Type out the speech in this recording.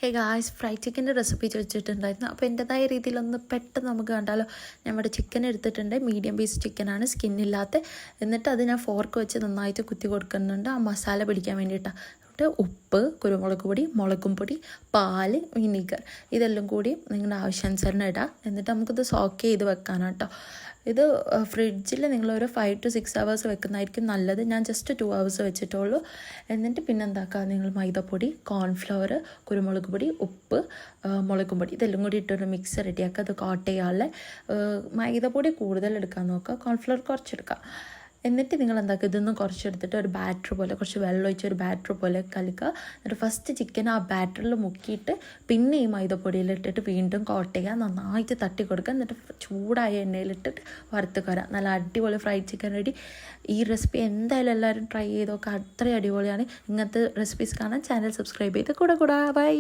Hey guys, fried ചിക്കൻ്റെ recipe ചോദിച്ചിട്ടുണ്ടായിരുന്നു. അപ്പോൾ എൻ്റെതായ രീതിയിലൊന്ന് പെട്ടെന്ന് നമുക്ക് കണ്ടാലോ. ഞാൻ ഇവിടെ ചിക്കൻ എടുത്തിട്ടുണ്ട്, മീഡിയം പീസ് ചിക്കനാണ്, സ്കിന്നില്ലാത്ത. എന്നിട്ട് അത് ഞാൻ ഫോർക്ക് വെച്ച് നന്നായിട്ട് കുത്തി കൊടുക്കുന്നുണ്ട് ആ മസാല പിടിക്കാൻ വേണ്ടിയിട്ടാണ്. ഉപ്പ്, കുരുമുളക് പൊടി, മുളകും പൊടി, പാല്, വിനീഗർ ഇതെല്ലാം കൂടി നിങ്ങളുടെ ആവശ്യാനുസരണം ഇടാം. എന്നിട്ട് നമുക്കിത് സോക്ക് ചെയ്ത് വെക്കാനാണ് കേട്ടോ. ഇത് ഫ്രിഡ്ജിൽ നിങ്ങളൊരു 5 to 6 hours വെക്കുന്നതായിരിക്കും നല്ലത്. ഞാൻ ജസ്റ്റ് 2 hours വെച്ചിട്ടുള്ളൂ. എന്നിട്ട് പിന്നെ എന്താക്കുക, നിങ്ങൾ മൈദപ്പൊടി, കോൺഫ്ലവർ, കുരുമുളക് പൊടി, ഉപ്പ്, മുളകും പൊടി ഇതെല്ലാം കൂടി ഇട്ടൊരു മിക്സ് റെഡിയാക്കുക. അത് കോട്ട് ചെയ്യാനുള്ള മൈദപ്പൊടി കൂടുതൽ എടുക്കാൻ നോക്കുക, കോൺഫ്ലവർ കുറച്ചെടുക്കുക. എന്നിട്ട് നിങ്ങൾ എന്താക്കുക, ഇതൊന്നും കുറച്ചെടുത്തിട്ട് ഒരു ബാറ്റർ പോലെ, കുറച്ച് വെള്ളം ഒഴിച്ച് ഒരു ബാറ്റർ പോലെ കലക്കുക. എന്നിട്ട് ഫസ്റ്റ് ചിക്കൻ ആ ബാറ്ററിൽ മുക്കിയിട്ട് പിന്നെ ഈ മൈദപ്പൊടിയിലിട്ടിട്ട് വീണ്ടും കോട്ട് ചെയ്യുക, നന്നായിട്ട് തട്ടി കൊടുക്കുക. എന്നിട്ട് ചൂടായ എണ്ണയിലിട്ടിട്ട് വറുത്ത് കയറാം. നല്ല അടിപൊളി ഫ്രൈഡ് ചിക്കൻ റെഡി. ഈ റെസിപ്പി എന്തായാലും എല്ലാവരും ട്രൈ ചെയ്ത് നോക്കുക, അത്രയും അടിപൊളിയാണ്. ഇങ്ങനത്തെ റെസിപ്പീസ് കാണാൻ ചാനൽ സബ്സ്ക്രൈബ് ചെയ്ത് കൂടെ ബൈ.